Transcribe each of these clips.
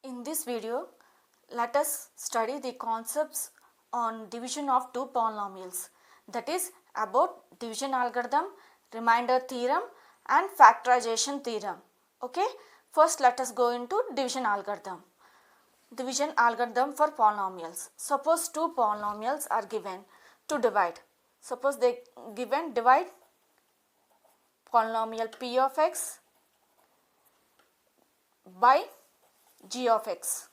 In this video, let us study the concepts on division of two polynomials, that is about division algorithm, remainder theorem and factorization theorem. Okay, first let us go into division algorithm. Division algorithm for polynomials. Suppose two polynomials are given to divide. Suppose they given divide polynomial p of x by g of x.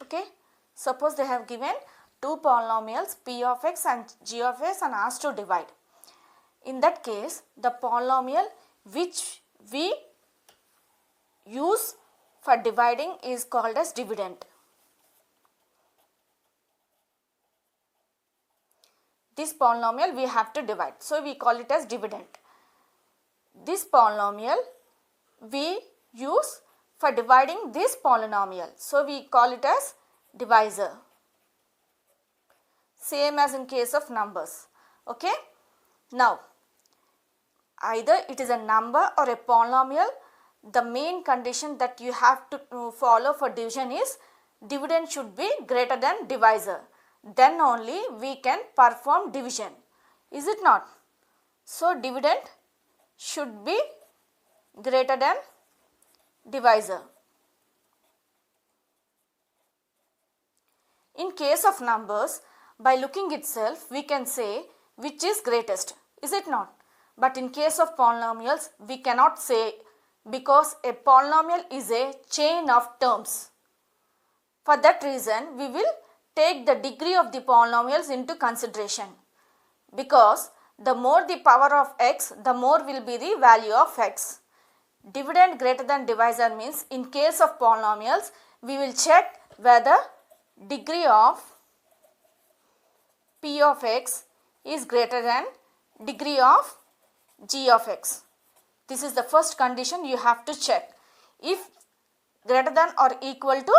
Okay, suppose they have given two polynomials p of x and g of x and asked to divide. In that case, the polynomial which we use for dividing is called as dividend. This polynomial we have to divide, so we call it as dividend. This polynomial we use for dividing this polynomial, so we call it as divisor. Same as in case of numbers. Okay, now either it is a number or a polynomial, the main condition that you have to follow for division is dividend should be greater than divisor. Then only we can perform division, is it not? So dividend should be greater than divisor. In case of numbers, by looking itself we can say which is greatest, is it not? But in case of polynomials we cannot say, because a polynomial is a chain of terms. For that reason we will take the degree of the polynomials into consideration, because the more the power of x, the more will be the value of x. Dividend greater than divisor means in case of polynomials we will check whether degree of p of x is greater than degree of g of x. This is the first condition you have to check. If greater than or equal to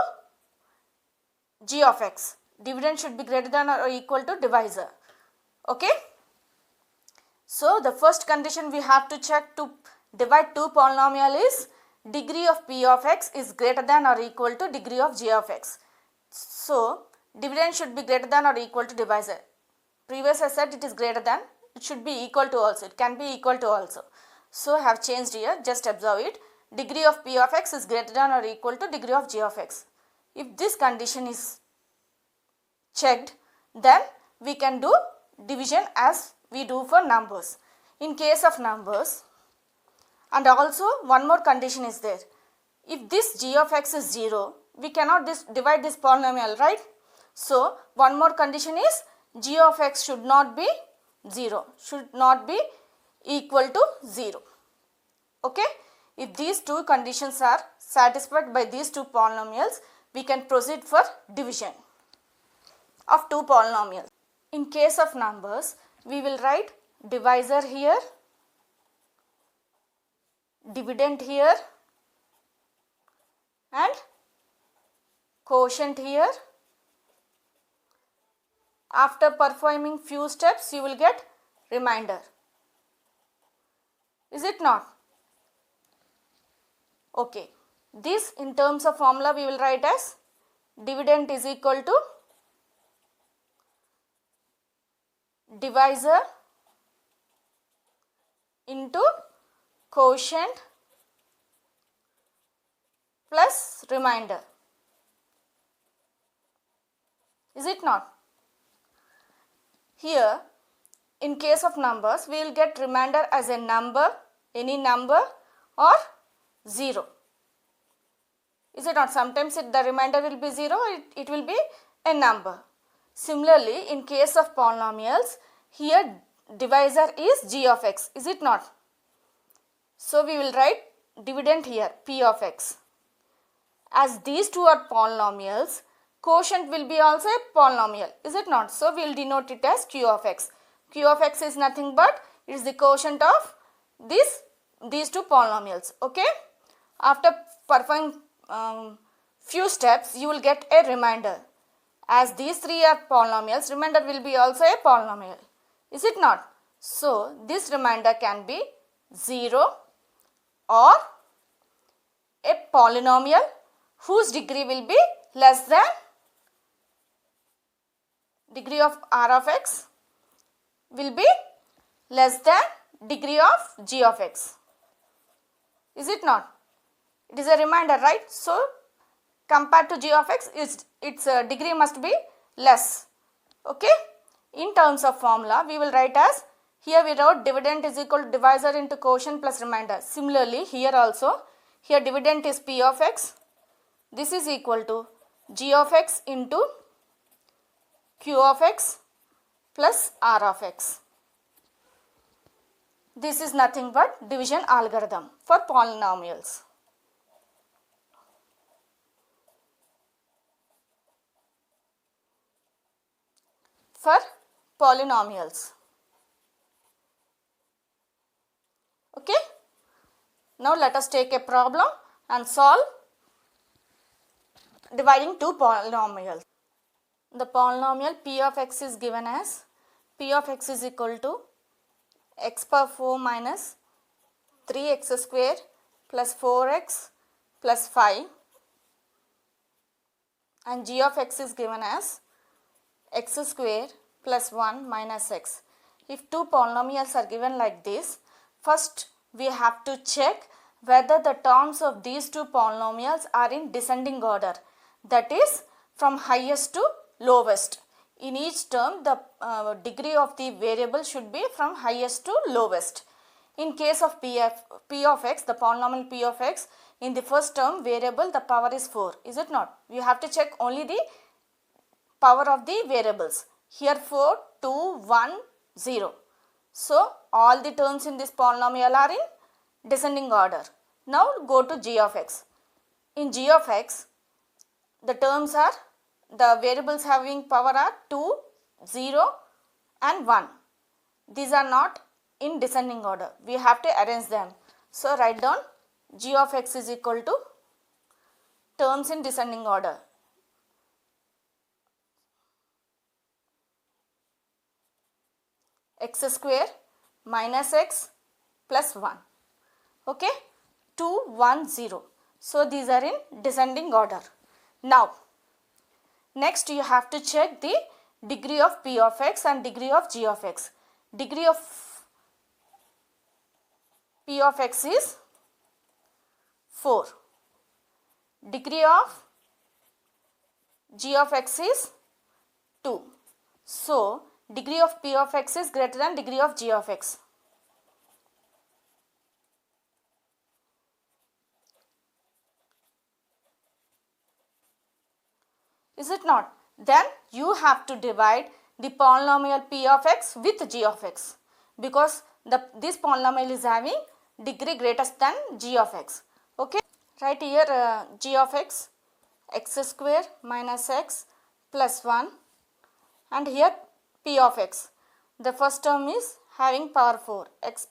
g of x, dividend should be greater than or equal to divisor. Okay. So the first condition we have to check to divide two polynomial is degree of p of x is greater than or equal to degree of g of x. So dividend should be greater than or equal to divisor. Previous I said it is greater than, it should be equal to also, it can be equal to also. So I have changed here, just observe it. Degree of p of x is greater than or equal to degree of g of x. If this condition is checked, then we can do division as we do for numbers. In case of numbers, and also one more condition is there. If this g of x is 0, we cannot divide this polynomial, right? So one more condition is g of x should not be 0, should not be equal to 0. Okay, if these two conditions are satisfied by these two polynomials, we can proceed for division of two polynomials. In case of numbers, we will write divisor here, dividend here and quotient here. After performing few steps, you will get remainder. Is it not? Okay. This in terms of formula we will write as dividend is equal to divisor into quotient plus remainder. Is it not? Here in case of numbers we will get remainder as a number, any number or 0. Is it not? Sometimes the remainder will be 0, it will be a number. Similarly, in case of polynomials, here divisor is g of x, is it not? So we will write dividend here, p of x. As these two are polynomials, quotient will be also a polynomial, is it not? So we will denote it as q of x. Q of x is nothing but it is the quotient of these two polynomials. Okay. After performing few steps, you will get a remainder. As these three are polynomials, remainder will be also a polynomial, is it not? So this remainder can be 0 or a polynomial whose degree will be less than degree of r of x will be less than degree of g of x. Is it not? It is a reminder, right? So, compared to g of x, its degree must be less. Okay? In terms of formula, we will write as, here we wrote dividend is equal to divisor into quotient plus remainder. Similarly, here also, here dividend is p of x. This is equal to g of x into q of x plus r of x. This is nothing but division algorithm for polynomials. For polynomials. Okay. Now let us take a problem and solve dividing two polynomials. The polynomial p of x is given as p of x is equal to x power 4 minus 3x square plus 4x plus 5, and g of x is given as x square plus 1 minus x. If two polynomials are given like this, first we have to check whether the terms of these two polynomials are in descending order, that is from highest to lowest. In each term, the degree of the variable should be from highest to lowest. In case of p of x, the polynomial p of x, in the first term variable the power is 4, is it not? You have to check only the power of the variables. Here 4, 2, 1, 0. So, all the terms in this polynomial are in descending order. Now, go to g of x. In g of x, the terms are, the variables having power are 2, 0 and 1. These are not in descending order. We have to arrange them. So, write down g of x is equal to terms in descending order. X square minus x plus 1. Okay. 2, 1, 0. So, these are in descending order. Now, next you have to check the degree of p of x and degree of g of x. Degree of p of x is 4. Degree of g of x is 2. So, degree of p of x is greater than degree of g of x. Is it not? Then you have to divide the polynomial p of x with g of x, because this polynomial is having degree greater than g of x. Okay. Right here g of x, x square minus x plus 1, and here p of x. The first term is having power 4, x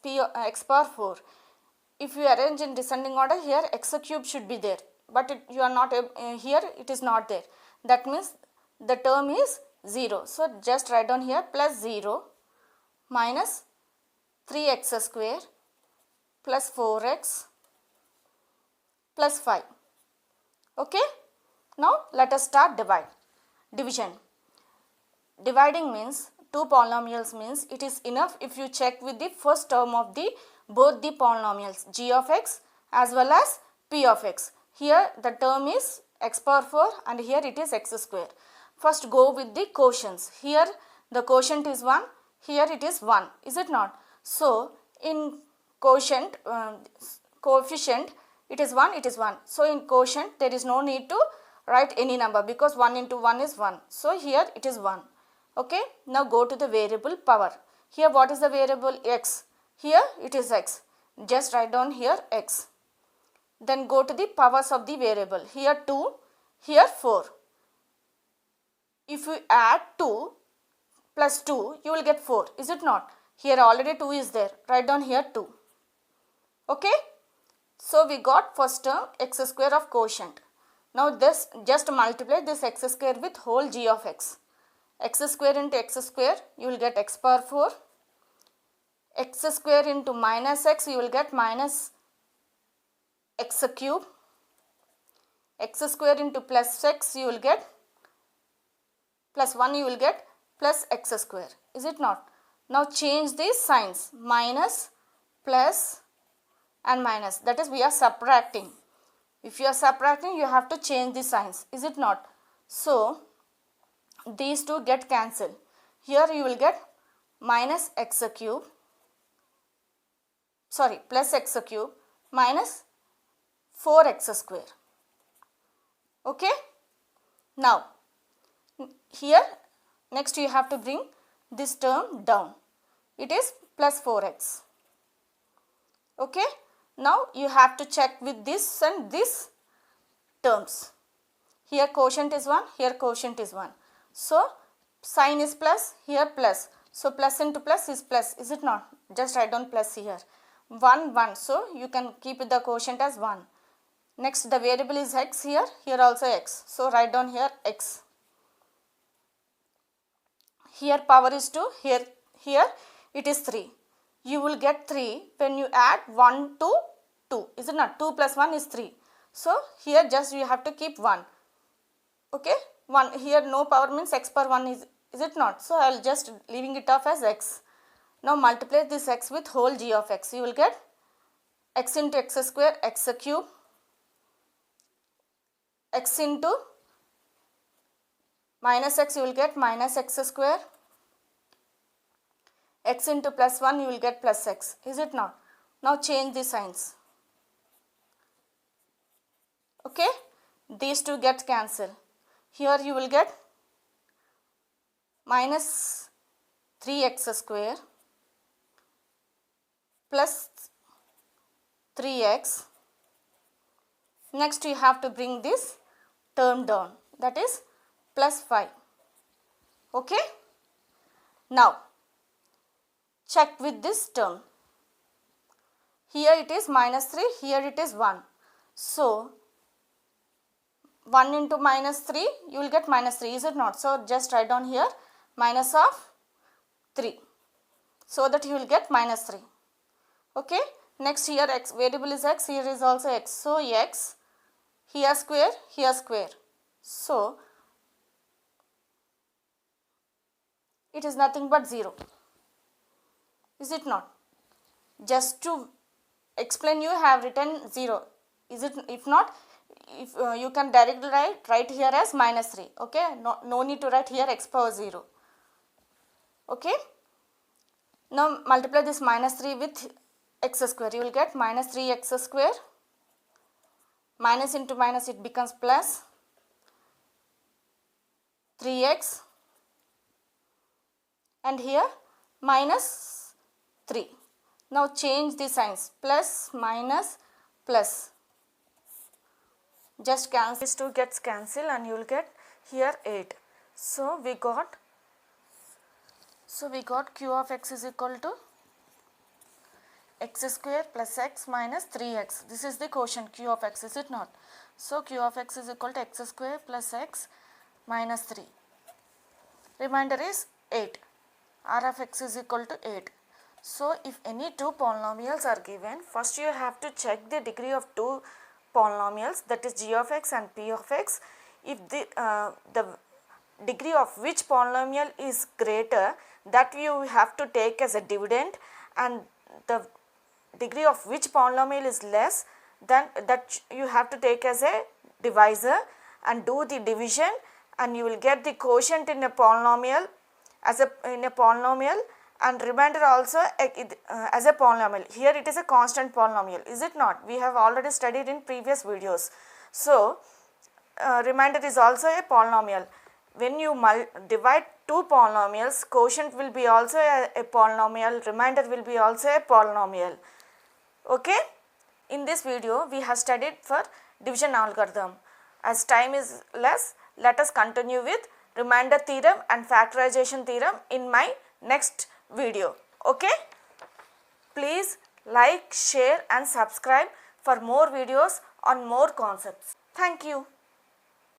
power 4. If you arrange in descending order, here x cube should be there, but you are not here, it is not there. That means the term is 0. So, just write down here plus 0 minus 3x square plus 4x plus 5. Okay. Now, let us start division. Dividing means, two polynomials means, it is enough if you check with the first term of both the polynomials, g of x as well as p of x. Here the term is x power 4 and here it is x square. First go with the quotients. Here the quotient is 1, here it is 1, is it not? So, in coefficient it is 1, it is 1. So, in quotient there is no need to write any number, because 1 into 1 is 1. So, here it is 1. Okay. Now, go to the variable power. Here what is the variable? X. Here it is x. Just write down here x. Then go to the powers of the variable. Here 2, here 4. If you add 2 plus 2, you will get 4. Is it not? Here already 2 is there. Write down here 2. Okay. So, we got first term x square of quotient. Now, this just multiply this x square with whole g of x. X square into x square, you will get x power 4. X square into minus x, you will get minus x cube. x square into plus x, you will get plus 1, you will get plus x square. Is it not? Now change these signs, minus, plus and minus. That is, we are subtracting. If you are subtracting, you have to change the signs. Is it not? So these two get cancelled. Here you will get minus x cube, sorry, plus x cube minus 4x square. Okay. Now here next you have to bring this term down. It is plus 4x. Okay. Now you have to check with this and this terms. Here quotient is 1, here quotient is 1. So sign is plus, here plus. So plus into plus is plus, is it not? Just write down plus here. 1, 1. So you can keep the quotient as 1. Next the variable is x here, here also x. So write down here x. Here power is 2, here it is 3. You will get 3 when you add 1 to 2. Is it not? 2 plus 1 is 3. So here just you have to keep 1. Okay. 1 here no power means x power 1 is it not? So I will just leaving it off as x. Now multiply this x with whole g of x. You will get x into x square, x cube, x into minus x, you will get minus x square, x into plus 1, you will get plus x. Is it not? Now change the signs. Okay. These two get cancelled. Here you will get minus 3x square plus 3x. Next you have to bring this term down, that is plus 5. Okay. Now check with this term. Here it is minus 3, here it is 1. So 1 into minus 3, you will get minus 3, is it not? So just write down here minus of 3, so that you will get minus 3. Okay. Next here x, variable is x, here is also x. So x, here square, here square. So it is nothing but 0. Is it not? Just to explain, you have written 0. Is it? If not, if you can directly write here as minus 3. Okay. No need to write here x power 0. Okay. Now multiply this minus 3 with x square. You will get minus 3x square. Minus into minus, it becomes plus 3x, and here minus 3. Now change the signs, plus, minus, plus. Just cancel, these two gets cancelled and you will get here 8. So we got q of x is equal to x square plus x minus 3x. This is the quotient q of x, is it not? So q of x is equal to x square plus x minus 3. Remainder is 8. R of x is equal to 8. So if any two polynomials are given, first you have to check the degree of two polynomials, that is g of x and p of x. If the degree of which polynomial is greater, that you have to take as a dividend, and the degree of which polynomial is less, then that you have to take as a divisor and do the division, and you will get the quotient in a polynomial and remainder also as a polynomial. Here it is a constant polynomial, is it not? We have already studied in previous videos. So remainder is also a polynomial. When you divide two polynomials, quotient will be also a polynomial, remainder will be also a polynomial. Okay. In this video we have studied for division algorithm. As time is less, let us continue with remainder theorem and factorization theorem in my next video. Okay. Please like, share and subscribe for more videos on more concepts. Thank you.